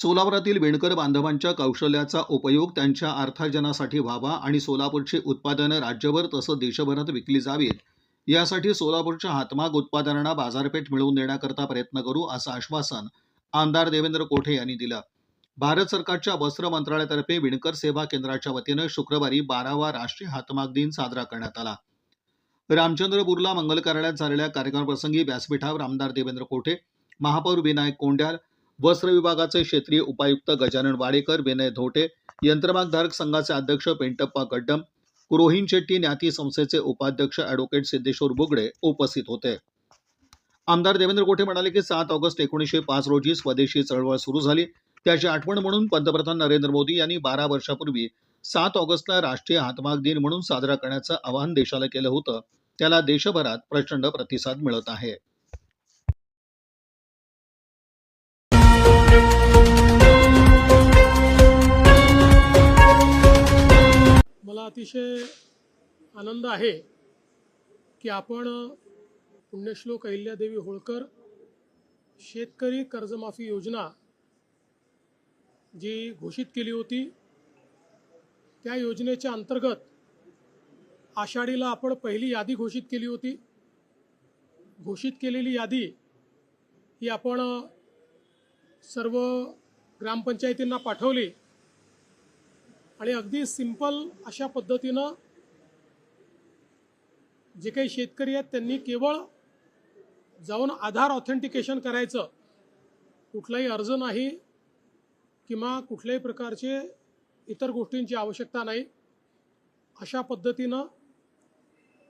सोलापुरातील विणकर बांधवांच्या कौशल्याचा उपयोग त्यांच्या अर्थार्जनासाठी व्हावा आणि सोलापूरची उत्पादनं राज्यभर तसंच देशभरात विकली जावीत, यासाठी सोलापूरच्या हातमाग उत्पादनांना बाजारपेठ मिळवून देण्याकरता प्रयत्न करू, असं आश्वासन आमदार देवेंद्र कोठे यांनी दिलं. भारत सरकारच्या वस्त्र मंत्रालयातर्फे विणकर सेवा केंद्राच्या वतीनं शुक्रवारी 12वा राष्ट्रीय हातमाग दिन साजरा करण्यात आला. रामचंद्रपूरला मंगल कार्यालयात झालेल्या कार्यक्रमाप्रसंगी व्यासपीठावर आमदार देवेंद्र कोठे, महापौर विनायक कोंड्याल, वस्त्र विभागाचे क्षेत्रीय उपायुक्त गजानन वाडेकर, विनय धोटे, यंत्रमागधारक संघाचे अध्यक्ष पेंटप्पा गड्डम, रोहिन शेट्टी न्याती संस्थेचे उपाध्यक्ष ॲडव्होकेट सिद्धेश्वर बुगडे उपस्थित होते. आमदार देवेंद्र कोठे म्हणाले की 7 ऑगस्ट 1905 रोजी स्वदेशी चळवळ सुरू झाली. त्याची आठवण म्हणून पंतप्रधान नरेंद्र मोदी यांनी 12 वर्षापूर्वी 7 ऑगस्टला राष्ट्रीय हातमाग दिन म्हणून साजरा करण्याचं आवाहन देशाला केलं होतं. त्याला देशभरात प्रचंड प्रतिसाद मिळत आहे. मला अतिशय आनंद आहे की आपण पुण्यश्लोक अहिल्यादेवी होळकर शेतकरी कर्जमाफी योजना जी घोषित केली होती, त्या योजनेच्या अंतर्गत आषाढीला आपण पहिली यादी घोषित केली होती. घोषित केलेली यादी ही आपण सर्व ग्रामपंचायतींना पाठवली आणि अगदी सिंपल अशा पद्धतीनं जे काही शेतकरी आहेत त्यांनी केवळ जाऊन आधार ऑथेंटिकेशन करायचं, कुठलाही अर्ज नाही किंवा कुठल्याही प्रकारचे इतर गोष्टींची आवश्यकता नाही. अशा पद्धतीनं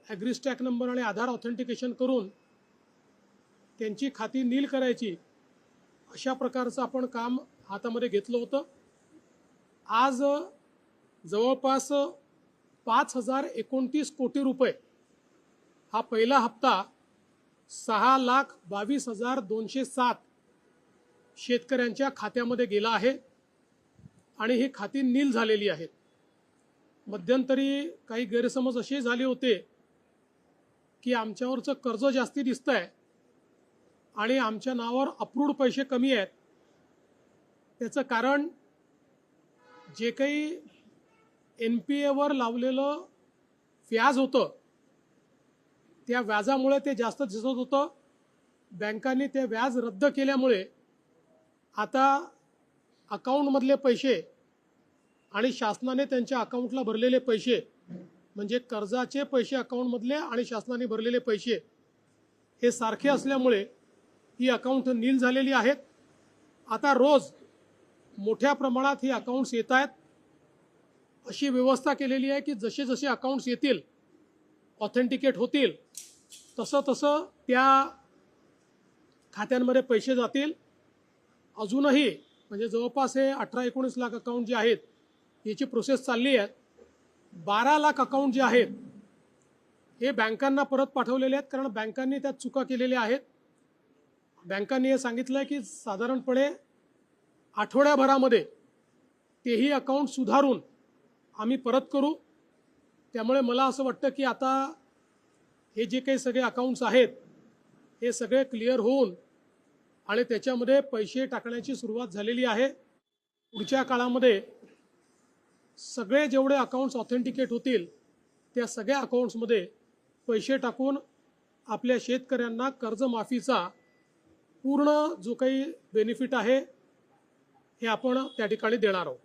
ॲग्रीस्टॅक नंबर आणि आधार ऑथेंटिकेशन करून त्यांची खाती नील करायची, अशा प्रकारचं आपण काम हातामध्ये घेतलं होतं. आज जवळपास 5029 कोटी रुपये हा पहिला हप्ता 6,22,207 शेतकऱ्यांच्या खात्यामध्ये गेला आहे आणि ही खाती नील झालेली आहेत. मध्यंतरी काही गैरसमज असे झाले होते की आमच्यावरचं कर्ज जास्ती दिसतंय आणि आमच्या नावावर अप्रूव्ड पैसे कमी आहेत. त्याचं कारण जे काही NPAवर लावलेलं व्याज होतं, त्या व्याजामुळे ते जास्त दिसत होतं. बँकांनी ते व्याज रद्द केल्यामुळे आता अकाउंटमधले पैसे आणि शासनाने त्यांच्या अकाउंटला भरलेले पैसे, म्हणजे कर्जाचे पैसे अकाउंटमधले आणि शासनाने भरलेले पैसे हे सारखे असल्यामुळे ही अकाउंट नील झालेली आहेत. आता रोज मोठ्या प्रमाणात ही अकाउंट्स येत आहेत. अशी व्यवस्था केलेली आहे की जसे जसे अकाउंट्स येतील, ऑथेंटिकेट होतील, तसं तसं त्या खात्यांमध्ये पैसे जातील. अजूनही म्हणजे जवळपास हे 18-19 लाख अकाउंट जे आहेत याची प्रोसेस चालली आहे. 12 लाख अकाउंट जे आहेत हे बँकांना परत पाठवलेले आहेत, कारण बँकांनी त्यात चुका केलेल्या आहेत. बँकांनी हे सांगितलं आहे की साधारणपणे आठवड्याभरामध्ये तेही अकाउंट सुधारून आम्ही परत करू. त्यामुळे मला असं वाटतं की आता हे जे काही सगळे अकाउंट्स आहेत हे सगळे क्लिअर होऊन आणि त्याच्यामध्ये पैसे टाकण्याची सुरुवात झालेली आहे. पुढच्या काळामध्ये सगळे जेवढे अकाउंट्स ऑथेंटिकेट होतील त्या सगळ्या अकाउंट्समध्ये पैसे टाकून आपल्या शेतकऱ्यांना कर्जमाफीचा पूर्ण जो काही बेनिफिट आहे हे आपण त्या ठिकाणी देणार आहोत.